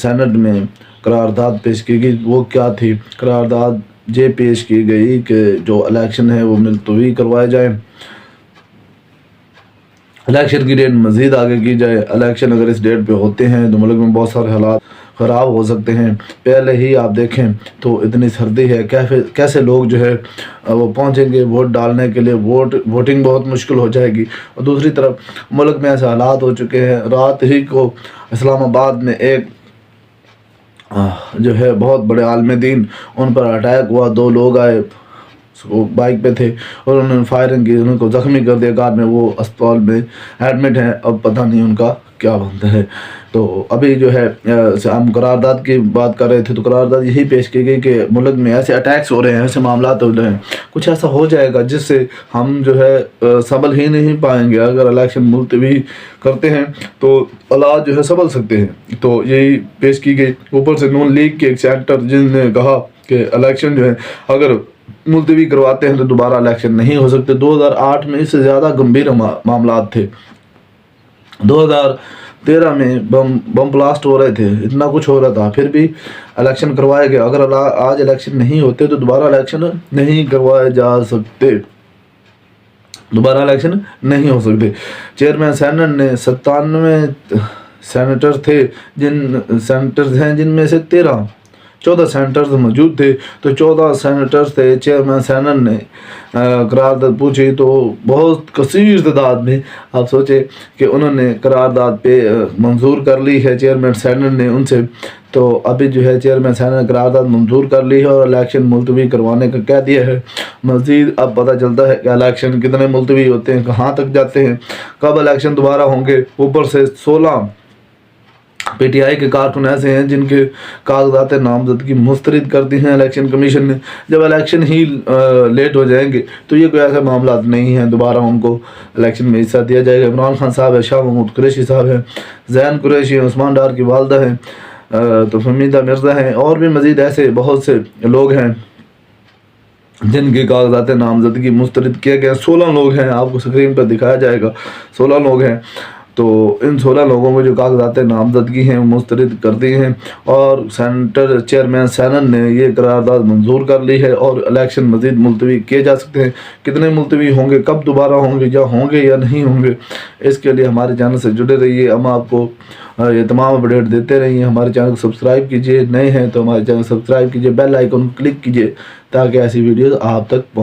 Saint میں قرارداد پیش کی گئی، وہ کیا تھی؟ قرارداد یہ پیش کی گئی کہ جو الیکشن ہے وہ ملتوی کروائے جائیں، الیکشن کی ڈیٹ مزید آگے کی جائے۔ الیکشن اگر اس ڈیٹ پہ ہوتے ہیں تو ملک میں بہت سارے حالات خراب ہو سکتے ہیں۔ پہلے ہی آپ دیکھیں تو اتنی سردی ہے، کیسے لوگ جو ہے وہ پہنچیں گے ووٹ ڈالنے کے لیے، ووٹنگ بہت مشکل ہو جائے گی۔ اور دوسری طرف ملک میں ایسے حالات ہو چکے ہیں، رات ہی کو اسلام آباد میں ایک جو ہے بہت بڑے عالم دین، ان پر اٹیک ہوا، 2 لوگ آئے، وہ بائک پہ تھے اور انہوں نے فائرنگ کی، ان کو زخمی کر دیا کار میں، وہ اسپتال میں ایڈمٹ ہیں، اب پتہ نہیں ان کا کیا بنتا ہے۔ تو ابھی جو ہے ہم قرارداد کی بات کر رہے تھے، تو قرارداد یہی پیش کی گئی کہ ملک میں ایسے اٹیکس ہو رہے ہیں، ایسے معاملات ہو رہے ہیں، کچھ ایسا ہو جائے گا جس سے ہم جو ہے سنبھل ہی نہیں پائیں گے۔ اگر الیکشن ملتوی کرتے ہیں تو حالات جو ہے سنبھل سکتے ہیں، تو یہی پیش کی گئی۔ اوپر سے نون لیگ کے ایک سینیٹر جن نے کہا کہ الیکشن جو ہے اگر ملتوی کرواتے ہیں تو دوبارہ الیکشن نہیں ہو سکتے۔ 2008 میں اس سے زیادہ گمبھیر معاملات تھے، 2013 میں بم بلاسٹ ہو رہے تھے، اتنا کچھ ہو رہا تھا، پھر بھی الیکشن کروائے گئے۔ اگر آج الیکشن نہیں ہوتے تو دوبارہ الیکشن نہیں کروائے جا سکتے، دوبارہ الیکشن نہیں ہو سکتے۔ چیئرمین سینٹ نے 97 سینیٹر تھے، سینیٹرز ہیں جن میں سے 14 سینیٹرز موجود تھے، تو 14 سینیٹرز تھے۔ چیئرمین سینٹ نے قرارداد پوچھی تو بہت کثیر تعداد میں، آپ سوچیں کہ انہوں نے قرارداد پہ منظور کر لی ہے چیئرمین سینٹ نے ان سے، تو ابھی جو ہے چیئرمین سینٹ نے قرارداد منظور کر لی ہے اور الیکشن ملتوی کروانے کا کہہ دیا ہے۔ مزید اب پتہ چلتا ہے کہ الیکشن کتنے ملتوی ہوتے ہیں، کہاں تک جاتے ہیں، کب الیکشن دوبارہ ہوں گے۔ اوپر سے 16 پی ٹی آئی کے کارکن ایسے ہیں جن کے کاغذات نامزدگی مسترد کر دی ہیں الیکشن کمیشن نے۔ جب الیکشن ہی لیٹ ہو جائیں گے تو یہ کوئی ایسے معاملات نہیں ہیں، دوبارہ ان کو الیکشن میں حصہ دیا جائے گا۔ عمران خان صاحب ہے، شاہ محمود قریشی صاحب ہیں، زین قریشی ہیں، عثمان ڈار کی والدہ ہیں، تو فہمیدہ مرزا ہیں، اور بھی مزید ایسے بہت سے لوگ ہیں جن کے کاغذات نامزدگی مسترد کیے گئے۔ 16 لوگ ہیں، آپ کو سکرین پر دکھایا جائے گا، 16 لوگ ہیں۔ تو ان 16 لوگوں کو جو کاغذات نامزدگی ہیں وہ مسترد کر دی ہیں، اور سینٹر چیئرمین سینٹ نے یہ قرارداد منظور کر لی ہے، اور الیکشن مزید ملتوی کیے جا سکتے ہیں۔ کتنے ملتوی ہوں گے، کب دوبارہ ہوں گے، یا ہوں گے یا نہیں ہوں گے، اس کے لیے ہمارے چینل سے جڑے رہیے، ہم آپ کو یہ تمام اپڈیٹ دیتے رہیے۔ ہمارے چینل کو سبسکرائب کیجئے، نئے ہیں تو ہمارے چینل کو سبسکرائب کیجئے، بیل آئیکن کلک کیجئے تاکہ ایسی ویڈیوز آپ تک